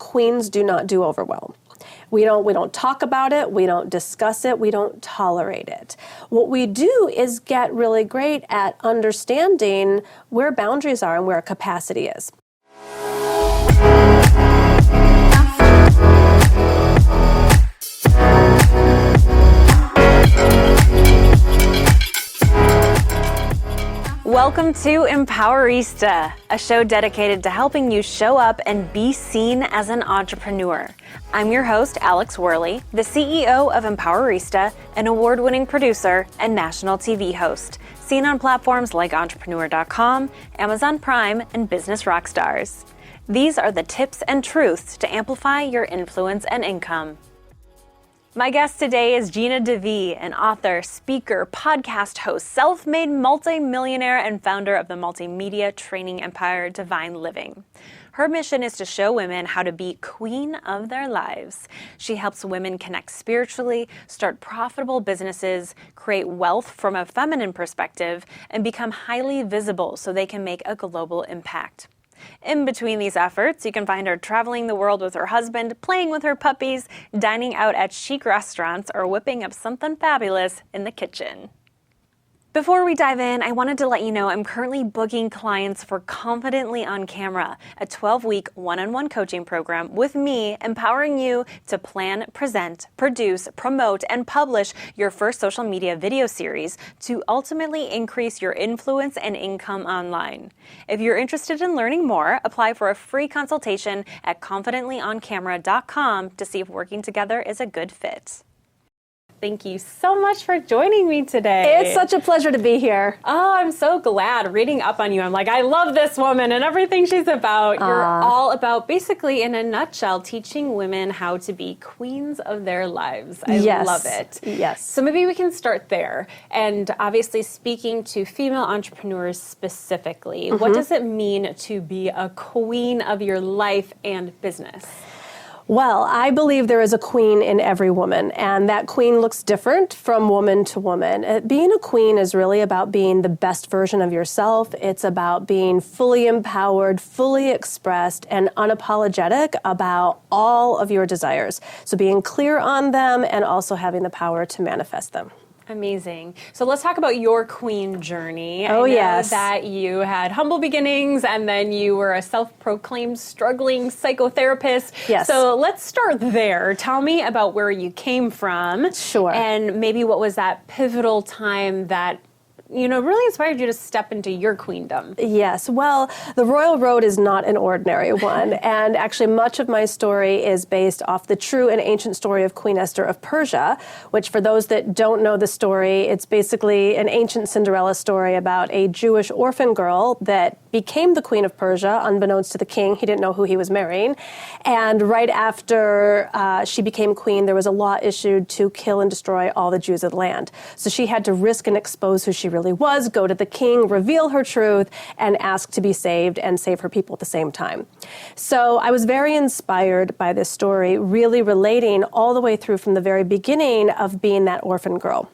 queens do not do overwhelm. We don't talk about it, we don't discuss it, we don't tolerate it. What we do is get really great at understanding where boundaries are and where capacity is. Welcome to Empowerista, a show dedicated to helping you show up and be seen as an entrepreneur. I'm your host, Alex Worley, the CEO of Empowerista, an award-winning producer and national TV host, seen on platforms like Entrepreneur.com, Amazon Prime, and Business Rockstars. These are the tips and truths to amplify your influence and income. My guest today is Gina DeVee, an author, speaker, podcast host, self-made multimillionaire, and founder of the multimedia training empire Divine Living. Her mission is to show women how to be queen of their lives. She helps women connect spiritually, start profitable businesses, create wealth from a feminine perspective, and become highly visible so they can make a global impact. In between these efforts, you can find her traveling the world with her husband, playing with her puppies, dining out at chic restaurants, or whipping up something fabulous in the kitchen. Before we dive in, I wanted to let you know I'm currently booking clients for Confidently on Camera, a 12-week one-on-one coaching program with me, empowering you to plan, present, produce, promote, and publish your first social media video series to ultimately increase your influence and income online. If you're interested in learning more, apply for a free consultation at confidentlyoncamera.com to see if working together is a good fit. Thank you so much for joining me today. It's such a pleasure to be here. Oh, I'm so glad. Reading up on you, I'm like, I love this woman and everything she's about. You're all about, basically, in a nutshell, teaching women how to be queens of their lives. I love it. Yes. So maybe we can start there. And obviously, speaking to female entrepreneurs specifically, what does it mean to be a queen of your life and business? Well, I believe there is a queen in every woman, and that queen looks different from woman to woman. Being a queen is really about being the best version of yourself. It's about being fully empowered, fully expressed, and unapologetic about all of your desires. So being clear on them and also having the power to manifest them. Amazing. So let's talk about your queen journey. Oh, I know yes. that you had humble beginnings and then you were a self-proclaimed struggling psychotherapist. Yes. So let's start there. Tell me about where you came from. Sure. And maybe what was that pivotal time that really inspired you to step into your queendom? Yes. Well, the royal road is not an ordinary one. And actually, much of my story is based off the true and ancient story of Queen Esther of Persia, which for those that don't know the story, it's basically an ancient Cinderella story about a Jewish orphan girl that became the Queen of Persia, unbeknownst to the king. He didn't know who he was marrying. And right after she became queen, there was a law issued to kill and destroy all the Jews of the land. So she had to risk and expose who she really was, go to the king, reveal her truth, and ask to be saved and save her people at the same time. So I was very inspired by this story, really relating all the way through from the very beginning of being that orphan girl.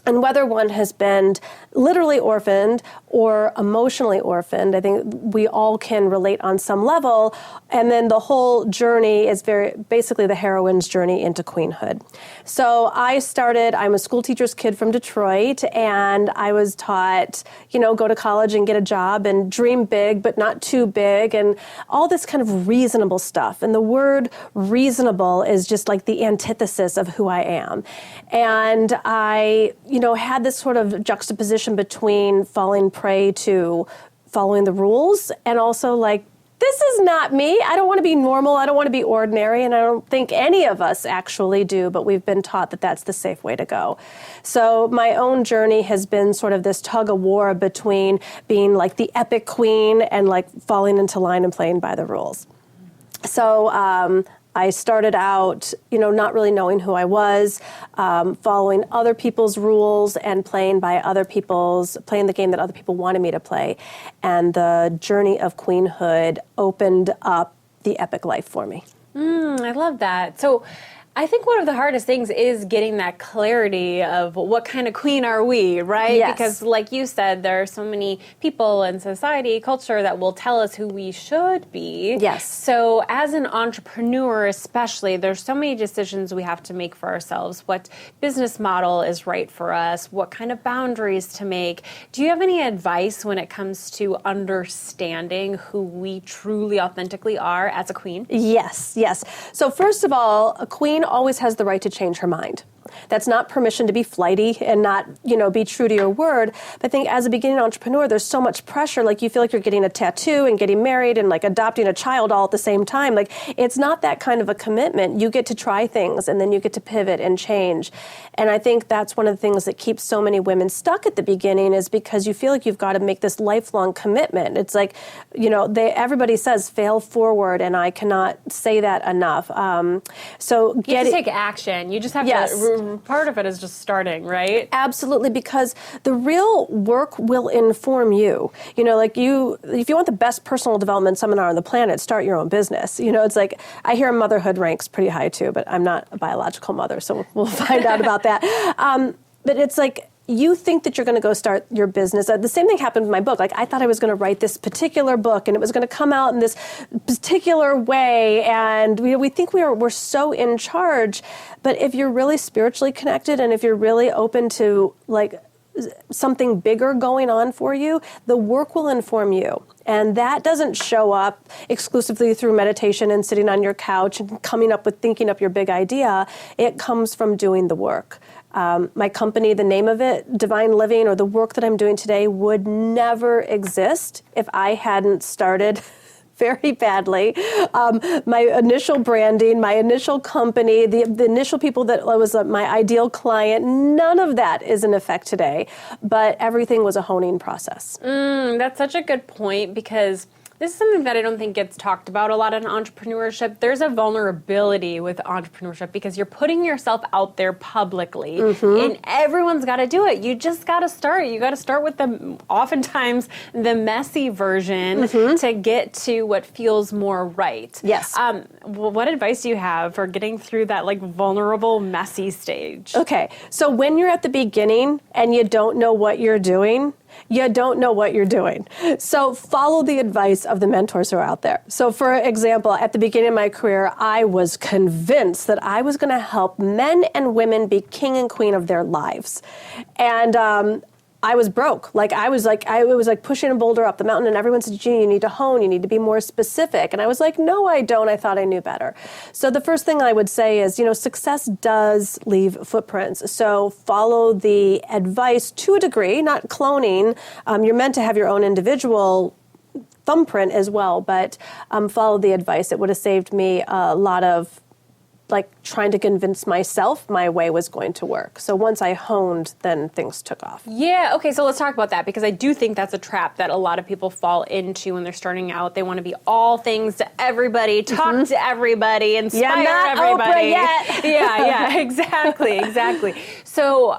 And whether one has been literally orphaned or emotionally orphaned, I think we all can relate on some level. And then the whole journey is basically the heroine's journey into queenhood. So I'm a school teacher's kid from Detroit, and I was taught, go to college and get a job and dream big, but not too big, and all this kind of reasonable stuff. And the word reasonable is just like the antithesis of who I am. And I had this sort of juxtaposition between falling prey to following the rules and also like, this is not me. I don't want to be normal. I don't want to be ordinary. And I don't think any of us actually do, but we've been taught that that's the safe way to go. So my own journey has been sort of this tug of war between being like the epic queen and like falling into line and playing by the rules. So I started out, not really knowing who I was, following other people's rules and playing the game that other people wanted me to play. And the journey of queenhood opened up the epic life for me. I love that. So I think one of the hardest things is getting that clarity of what kind of queen are we, right? Yes. Because like you said, there are so many people in society, culture that will tell us who we should be. Yes. So as an entrepreneur especially, there's so many decisions we have to make for ourselves. What business model is right for us? What kind of boundaries to make? Do you have any advice when it comes to understanding who we truly, authentically are as a queen? Yes. So first of all, a queen always has the right to change her mind. That's not permission to be flighty and not, be true to your word. But I think as a beginning entrepreneur, there's so much pressure. Like you feel like you're getting a tattoo and getting married and like adopting a child all at the same time. Like it's not that kind of a commitment. You get to try things and then you get to pivot and change. And I think that's one of the things that keeps so many women stuck at the beginning is because you feel like you've got to make this lifelong commitment. It's like, everybody says fail forward, and I cannot say that enough. So you have to take action. You just have to. Part of it is just starting, right? Absolutely, because the real work will inform you. If you want the best personal development seminar on the planet, start your own business. It's like, I hear motherhood ranks pretty high too, but I'm not a biological mother, so we'll find out about that. But it's like, you think that you're going to go start your business. The same thing happened with my book. Like I thought I was going to write this particular book and it was going to come out in this particular way. And we think we're so in charge. But if you're really spiritually connected and if you're really open to like something bigger going on for you, the work will inform you. And that doesn't show up exclusively through meditation and sitting on your couch and thinking up your big idea. It comes from doing the work. My company, the name of it, Divine Living, or the work that I'm doing today would never exist if I hadn't started very badly. My initial branding, my initial company, the initial people that was my ideal client, none of that is in effect today. But everything was a honing process. That's such a good point, because this is something that I don't think gets talked about a lot in entrepreneurship. There's a vulnerability with entrepreneurship because you're putting yourself out there publicly, and everyone's got to do it. You just got to start. You got to start with oftentimes the messy version to get to what feels more right. Yes. What advice do you have for getting through that like vulnerable, messy stage? Okay. So when you're at the beginning and you don't know what you're doing, you don't know what you're doing. So follow the advice of the mentors who are out there. So for example, at the beginning of my career, I was convinced that I was going to help men and women be king and queen of their lives. And I was broke. I was like pushing a boulder up the mountain, and everyone said, Gina, you need to hone, you need to be more specific. And I was like, no, I don't. I thought I knew better. So the first thing I would say is, success does leave footprints. So follow the advice to a degree, not cloning. You're meant to have your own individual thumbprint as well, but follow the advice. It would have saved me a lot of trying to convince myself my way was going to work. So once I honed, then things took off. Yeah, okay, so let's talk about that, because I do think that's a trap that a lot of people fall into when they're starting out. They want to be all things to everybody, talk to everybody, inspire everybody. Not Oprah yet. Yeah, exactly. So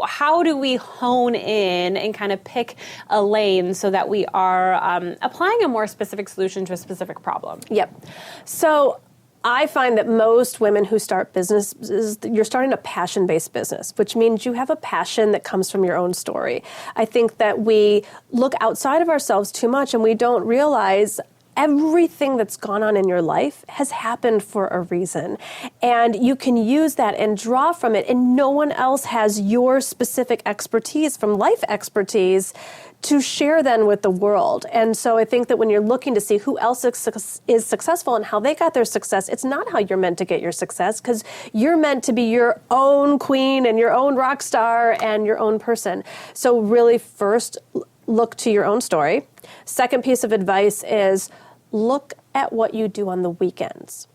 how do we hone in and kind of pick a lane so that we are applying a more specific solution to a specific problem? Yep. So I find that most women who start businesses, you're starting a passion-based business, which means you have a passion that comes from your own story. I think that we look outside of ourselves too much and we don't realize everything that's gone on in your life has happened for a reason. And you can use that and draw from it, and no one else has your specific expertise from life expertise to share then with the world. And so I think that when you're looking to see who else is successful and how they got their success, it's not how you're meant to get your success, because you're meant to be your own queen and your own rock star and your own person. So really first, look to your own story. Second piece of advice is look at what you do on the weekends.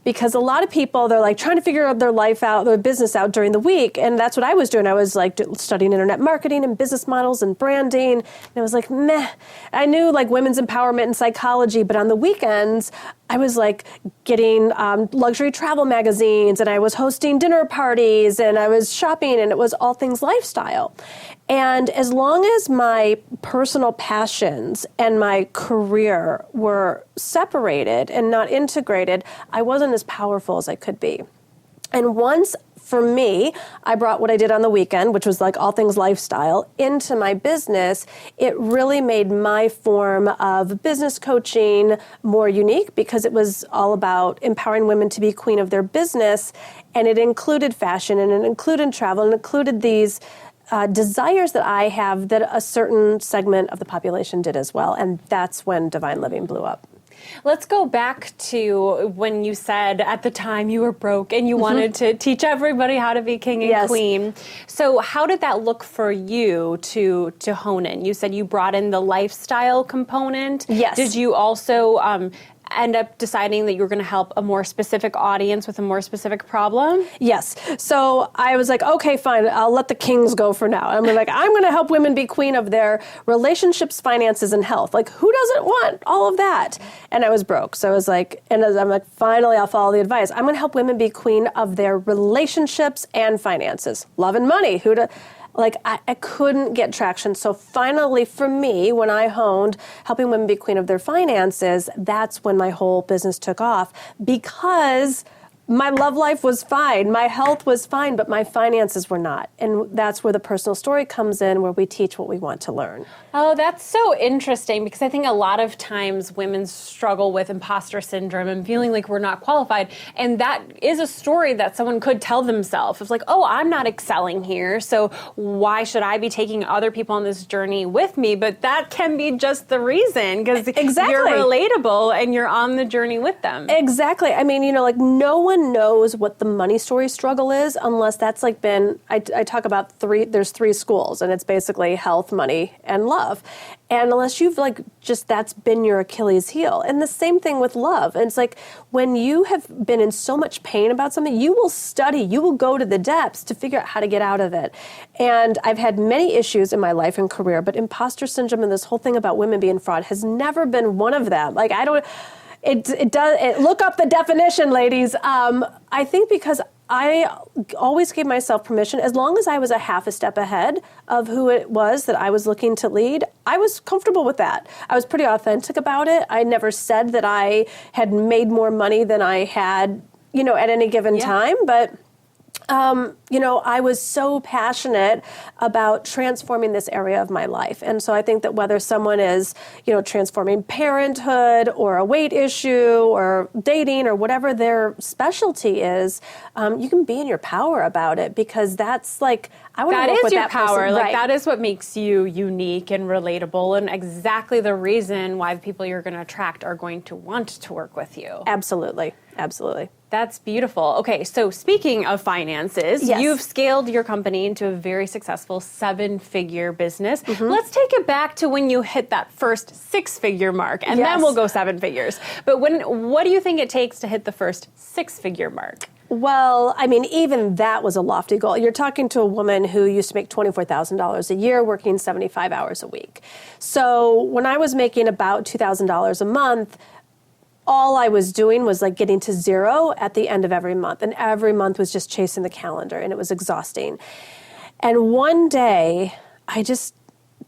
Because a lot of people, they're trying to figure out their life out, their business out during the week. And that's what I was doing. I was studying internet marketing and business models and branding. And I was like, meh. I knew women's empowerment and psychology, but on the weekends, I was getting luxury travel magazines, and I was hosting dinner parties, and I was shopping, and it was all things lifestyle. And as long as my personal passions and my career were separated and not integrated, I wasn't as powerful as I could be. And once, for me, I brought what I did on the weekend, which was like all things lifestyle, into my business, it really made my form of business coaching more unique because it was all about empowering women to be queen of their business. And it included fashion, and it included travel, and included these desires that I have that a certain segment of the population did as well. And that's when Divine Living blew up. Let's go back to when you said at the time you were broke and you wanted to teach everybody how to be king and queen. So how did that look for you to hone in? You said you brought in the lifestyle component. Yes. Did you also end up deciding that you were going to help a more specific audience with a more specific problem? Yes. So I was like, okay, fine, I'll let the kings go for now. I'm like, I'm going to help women be queen of their relationships, finances, and health. Like, who doesn't want all of that? And I was broke. So I was like, and I'm like, finally, I'll follow the advice. I'm going to help women be queen of their relationships and finances. Love and money. I couldn't get traction. So finally, for me, when I honed helping women be queen of their finances, that's when my whole business took off, because my love life was fine, my health was fine, but my finances were not. And that's where the personal story comes in, where we teach what we want to learn. Oh, that's so interesting, because I think a lot of times women struggle with imposter syndrome and feeling like we're not qualified. And that is a story that someone could tell themselves. It's like, oh, I'm not excelling here, so why should I be taking other people on this journey with me? But that can be just the reason, because you're relatable and you're on the journey with them. Exactly. I mean, no one knows what the money story struggle is unless that's I talk about there's three schools, and it's basically health, money, and love. And unless you've that's been your Achilles heel. And the same thing with love. And it's like, when you have been in so much pain about something, you will study, you will go to the depths to figure out how to get out of it. And I've had many issues in my life and career, but imposter syndrome and this whole thing about women being fraud has never been one of them. Look up the definition, ladies. I think because I always gave myself permission, as long as I was a half a step ahead of who it was that I was looking to lead, I was comfortable with that. I was pretty authentic about it. I never said that I had made more money than I had, at any given time, but I was so passionate about transforming this area of my life. And so I think that whether someone is, transforming parenthood or a weight issue or dating or whatever their specialty is, you can be in your power about it, because that's I want to work with that power. That is what makes you unique and relatable, and exactly the reason why the people you're going to attract are going to want to work with you. Absolutely. Absolutely. That's beautiful. Okay, so speaking of finances, you've scaled your company into a very successful 7-figure business. Let's take it back to when you hit that first 6-figure mark, and then we'll go 7 figures. But what do you think it takes to hit the first 6-figure mark? Well, I mean, even that was a lofty goal. You're talking to a woman who used to make $24,000 a year, working 75 hours a week. So when I was making about $2,000 a month, all I was doing was getting to zero at the end of every month. And every month was just chasing the calendar, and it was exhausting. And one day I just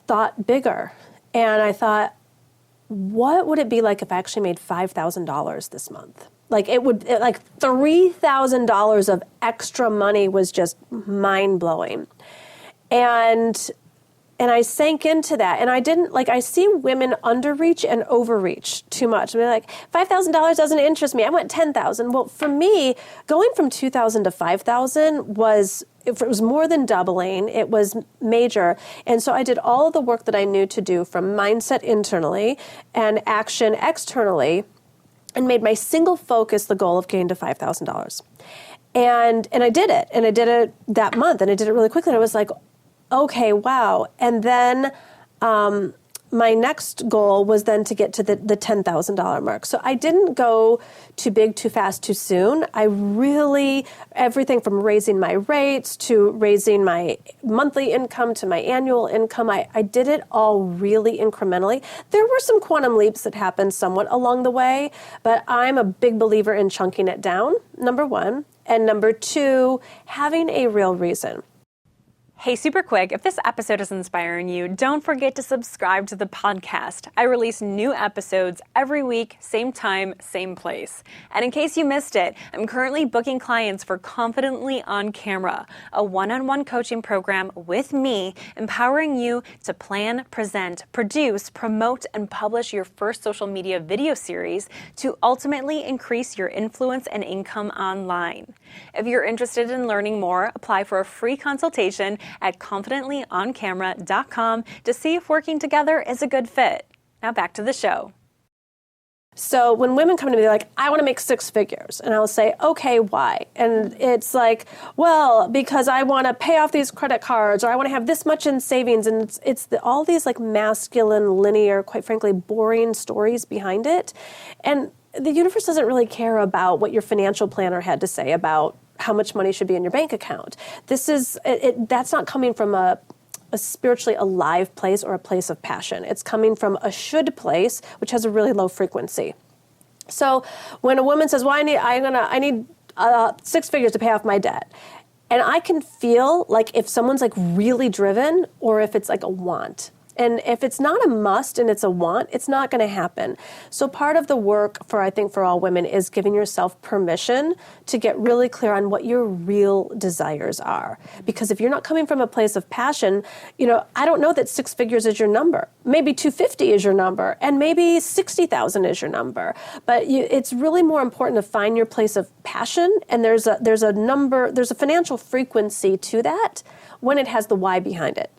thought bigger. And I thought, what would it be like if I actually made $5,000 this month? $3,000 of extra money was just mind-blowing. And I sank into that. And I didn't, I see women underreach and overreach too much. I mean, $5,000 doesn't interest me. I want $10,000. Well, for me, going from $2,000 to $5,000 it was more than doubling. It was major. And so I did all of the work that I knew to do, from mindset internally and action externally, and made my single focus the goal of getting to $5,000. And I did it. And I did it that month. And I did it really quickly. And I was like, okay, wow. And then my next goal was then to get to the $10,000 mark. So I didn't go too big, too fast, too soon. I really, everything from raising my rates to raising my monthly income to my annual income, I did it all really incrementally. There were some quantum leaps that happened somewhat along the way, but I'm a big believer in chunking it down, number one. And number two, having a real reason. Hey, super quick, if this episode is inspiring you, don't forget to subscribe to the podcast. I release new episodes every week, same time, same place. And in case you missed it, I'm currently booking clients for Confidently on Camera, a one-on-one coaching program with me, empowering you to plan, present, produce, promote, and publish your first social media video series to ultimately increase your influence and income online. If you're interested in learning more, apply for a free consultation at confidentlyoncamera.com to see if working together is a good fit. Now back to the show. So when women come to me, they're like, I want to make six figures. And I'll say, okay, why? And it's like, well, because I want to pay off these credit cards, or I want to have this much in savings. And all these like masculine, linear, quite frankly, boring stories behind it. And the universe doesn't really care about what your financial planner had to say about how much money should be in your bank account. That's not coming from a spiritually alive place or a place of passion. It's coming from a should place, which has a really low frequency. So when a woman says, well, I need six figures to pay off my debt, and I can feel like if someone's like really driven or if it's like a want. And if it's not a must and it's a want, it's not going to happen. So part of the work for all women is giving yourself permission to get really clear on what your real desires are. Because if you're not coming from a place of passion, I don't know that six figures is your number. Maybe 250 is your number, and maybe 60,000 is your number. But it's really more important to find your place of passion, and there's a financial frequency to that when it has the why behind it.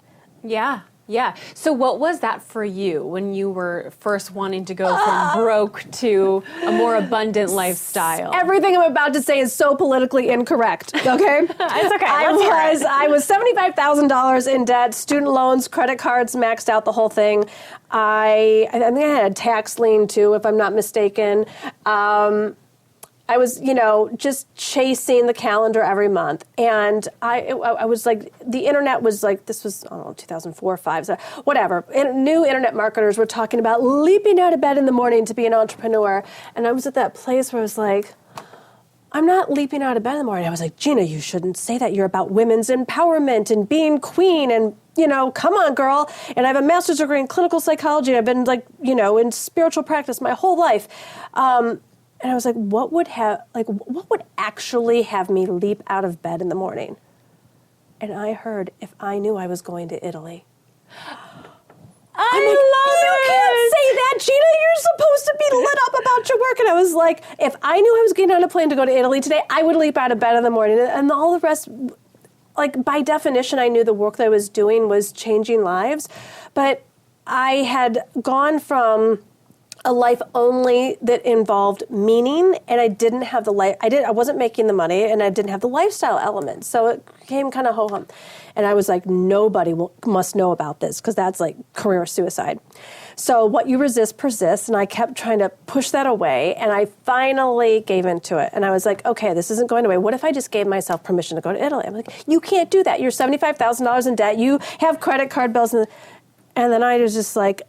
Yeah. Yeah. So what was that for you when you were first wanting to go from broke to a more abundant lifestyle? Everything I'm about to say is so politically incorrect, okay? It's okay. I was $75,000 in debt, student loans, credit cards, maxed out the whole thing. I think I had a tax lien too, if I'm not mistaken. I was, just chasing the calendar every month. And I was like, the internet was like, this was, 2004, 5, so whatever. New internet marketers were talking about leaping out of bed in the morning to be an entrepreneur. And I was at that place where I was like, I'm not leaping out of bed in the morning. I was like, Gina, you shouldn't say that. You're about women's empowerment and being queen and, come on, girl. And I have a master's degree in clinical psychology. I've been like, in spiritual practice my whole life. And I was like, what would actually have me leap out of bed in the morning? And I heard, if I knew I was going to Italy. You can't say that, Gina. You're supposed to be lit up about your work. And I was like, if I knew I was getting on a plane to go to Italy today, I would leap out of bed in the morning. And all the rest, like by definition, I knew the work that I was doing was changing lives. But I had gone from a life only that involved meaning, and I didn't have the life. I wasn't making the money, and I didn't have the lifestyle element. So it became kind of ho-hum. And I was like, nobody must know about this, because that's like career suicide. So what you resist persists, and I kept trying to push that away, and I finally gave into it. And I was like, okay, this isn't going away. What if I just gave myself permission to go to Italy? I'm like, you can't do that. You're $75,000 in debt. You have credit card bills. And then I was just like,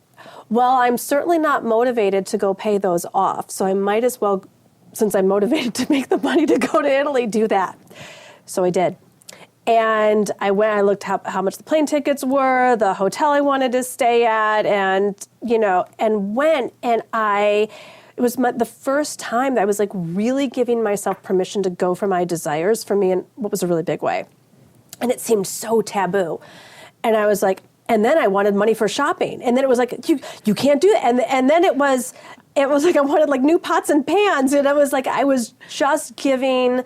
well, I'm certainly not motivated to go pay those off, so I might as well, since I'm motivated to make the money to go to Italy, do that. So I did. And I looked how much the plane tickets were, the hotel I wanted to stay at, and went, and it was the first time that I was like really giving myself permission to go for my desires for me in what was a really big way. And it seemed so taboo. And I was like, and then I wanted money for shopping. And then it was like, you can't do that. And then it was like I wanted like new pots and pans. And it was like I was saying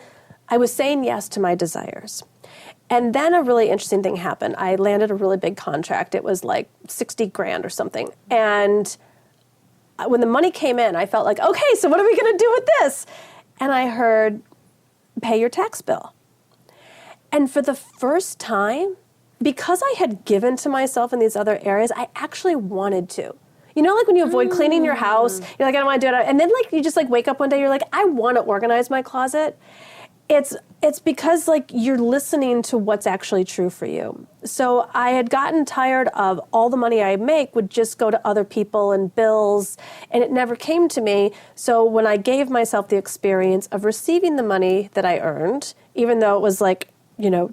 yes to my desires. And then a really interesting thing happened. I landed a really big contract. It was like $60,000 or something. And when the money came in, I felt like, okay, so what are we going to do with this? And I heard, pay your tax bill. And for the first time, because I had given to myself in these other areas, I actually wanted to. Like when you avoid cleaning your house, you're like, I don't want to do it. And then like you just like wake up one day, you're like, I want to organize my closet. It's because like you're listening to what's actually true for you. So I had gotten tired of all the money I make would just go to other people and bills, and it never came to me. So when I gave myself the experience of receiving the money that I earned, even though it was like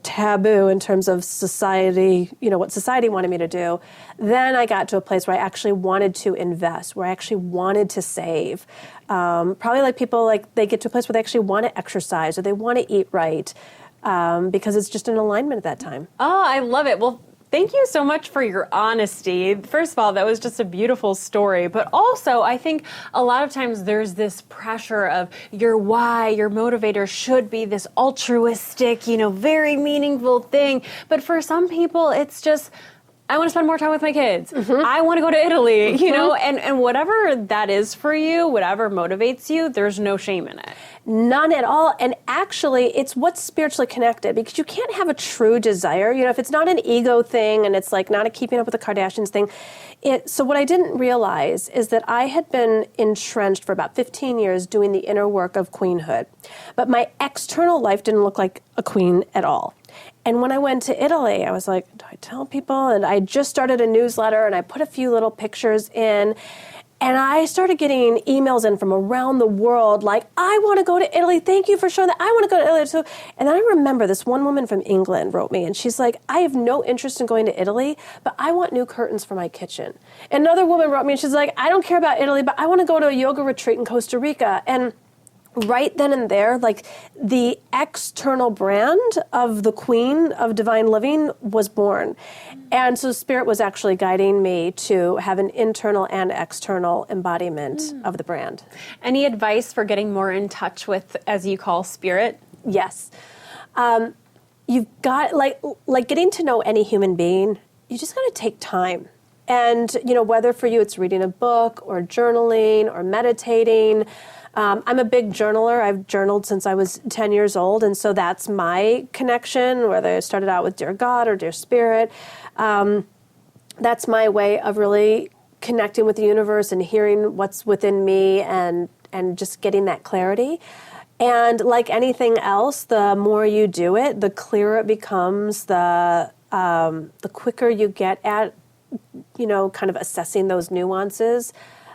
taboo in terms of society, what society wanted me to do. Then I got to a place where I actually wanted to invest, where I actually wanted to save. Probably like people, like they get to a place where they actually want to exercise or they want to eat right, because it's just an alignment at that time. Oh, I love it. Well, thank you so much for your honesty. First of all, that was just a beautiful story. But also, I think a lot of times there's this pressure of your why, your motivator should be this altruistic, very meaningful thing. But for some people, it's just, I want to spend more time with my kids. I want to go to Italy, and whatever that is for you, whatever motivates you, there's no shame in it. None at all. And actually, it's what's spiritually connected, because you can't have a true desire. If it's not an ego thing and it's like not a keeping up with the Kardashians thing. So what I didn't realize is that I had been entrenched for about 15 years doing the inner work of queenhood. But my external life didn't look like a queen at all. And when I went to Italy, I was like, do I tell people? And I just started a newsletter and I put a few little pictures in. And I started getting emails in from around the world like, I want to go to Italy. Thank you for showing that. I want to go to Italy. So, and then I remember this one woman from England wrote me, and she's like, I have no interest in going to Italy, but I want new curtains for my kitchen. And another woman wrote me, and she's like, I don't care about Italy, but I want to go to a yoga retreat in Costa Rica. And right then and there, like the external brand of the Queen of Divine Living was born. And so Spirit was actually guiding me to have an internal and external embodiment of the brand. Any advice for getting more in touch with, as you call, Spirit? Yes. You've got, like getting to know any human being, you just got to take time. And, whether for you it's reading a book or journaling or meditating. I'm a big journaler. I've journaled since I was 10 years old, and so that's my connection, whether it started out with Dear God or Dear Spirit. That's my way of really connecting with the universe and hearing what's within me and just getting that clarity. And like anything else, the more you do it, the clearer it becomes, the quicker you get at, kind of assessing those nuances.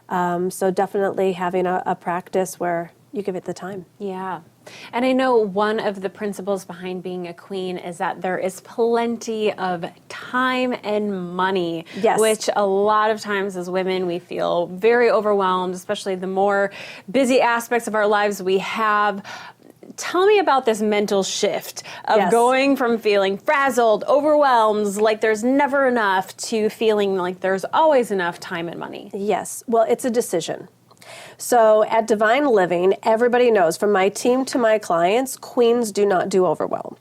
So definitely having a practice where you give it the time. Yeah. And I know one of the principles behind being a queen is that there is plenty of time and money, yes, which a lot of times as women we feel very overwhelmed, especially the more busy aspects of our lives we have. Tell me about this mental shift of going from feeling frazzled, overwhelmed, like there's never enough, to feeling like there's always enough time and money. Yes. Well, it's a decision. So at Divine Living, everybody knows, from my team to my clients, queens do not do overwhelm.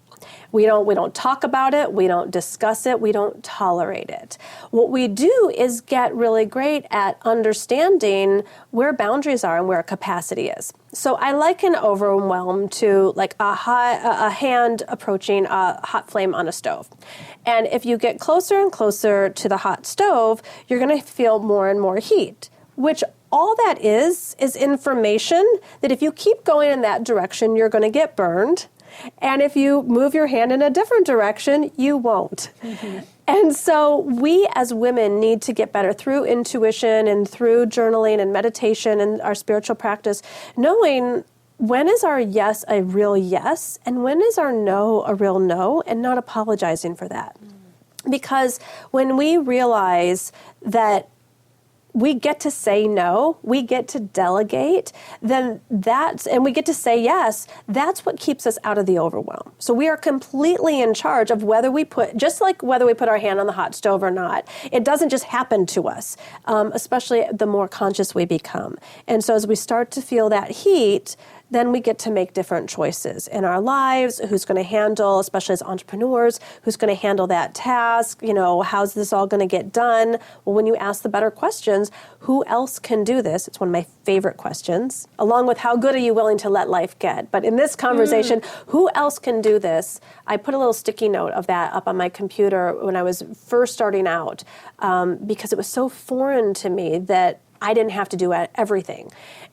We don't talk about it, we don't discuss it, we don't tolerate it. What we do is get really great at understanding where boundaries are and where capacity is. So I liken overwhelm to like a hand approaching a hot flame on a stove. And if you get closer and closer to the hot stove, you're going to feel more and more heat, which all that is information that if you keep going in that direction, you're going to get burned. And if you move your hand in a different direction, you won't. Mm-hmm. And so we as women need to get better through intuition and through journaling and meditation and our spiritual practice, knowing when is our yes a real yes and when is our no a real no, and not apologizing for that. Mm. Because when we realize that we get to say no, we get to delegate, then and we get to say yes, that's what keeps us out of the overwhelm. So we are completely in charge of whether we put our hand on the hot stove or not. It doesn't just happen to us, especially the more conscious we become. And so as we start to feel that heat, then we get to make different choices in our lives. Who's going to handle, especially as entrepreneurs, who's going to handle that task? How's this all going to get done? Well, when you ask the better questions, who else can do this? It's one of my favorite questions, along with how good are you willing to let life get? But in this conversation, who else can do this? I put a little sticky note of that up on my computer when I was first starting out, because it was so foreign to me that I didn't have to do everything.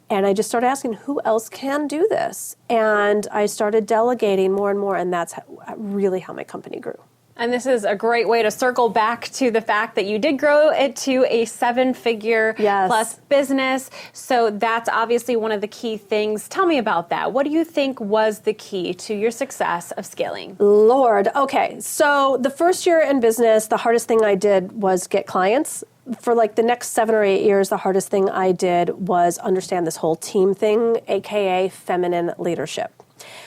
And I just started asking, who else can do this? And I started delegating more and more, and that's really how my company grew. And this is a great way to circle back to the fact that you did grow it to a 7-figure plus business. So that's obviously one of the key things. Tell me about that. What do you think was the key to your success of scaling? Lord. Okay. So the first year in business, the hardest thing I did was get clients. For like the next 7 or 8 years, the hardest thing I did was understand this whole team thing, AKA feminine leadership.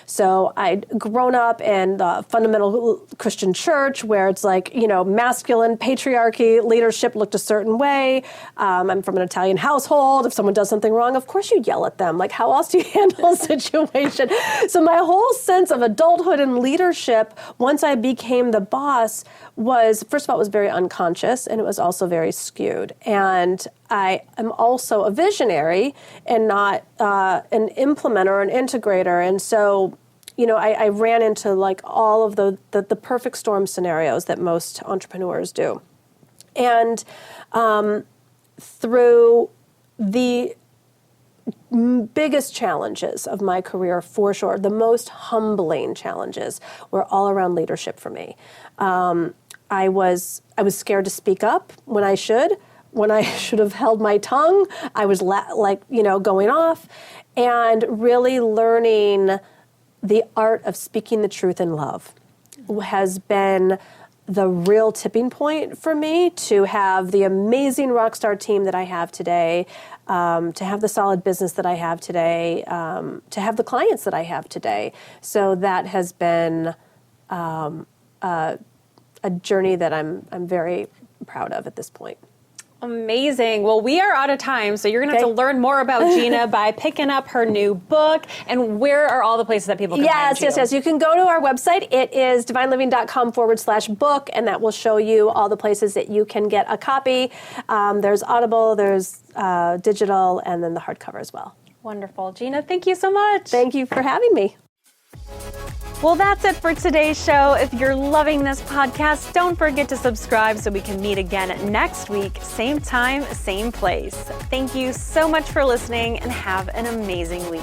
So I'd grown up in the fundamental Christian church where it's like, masculine patriarchy, leadership looked a certain way. I'm from an Italian household. If someone does something wrong, of course you yell at them. Like, how else do you handle a situation? So my whole sense of adulthood and leadership, once I became the boss, was, first of all, it was very unconscious, and it was also very skewed. And I am also a visionary and not an implementer, an integrator. And so, I ran into like all of the perfect storm scenarios that most entrepreneurs do. And through the biggest challenges of my career, for sure, the most humbling challenges were all around leadership for me. I was scared to speak up when I should have held my tongue. I was going off, and really learning the art of speaking the truth in love has been the real tipping point for me to have the amazing rock star team that I have today, to have the solid business that I have today, to have the clients that I have today. So that has been a journey that I'm very proud of at this point. Amazing. Well, we are out of time, so you're going to have to learn more about Gina by picking up her new book. And where are all the places that people can find you? Yes. You can go to our website. It is divineliving.com/book, and that will show you all the places that you can get a copy. There's Audible, there's digital, and then the hardcover as well. Wonderful. Gina, thank you so much. Thank you for having me. Well, that's it for today's show. If you're loving this podcast, don't forget to subscribe so we can meet again next week, same time, same place. Thank you so much for listening, and have an amazing week.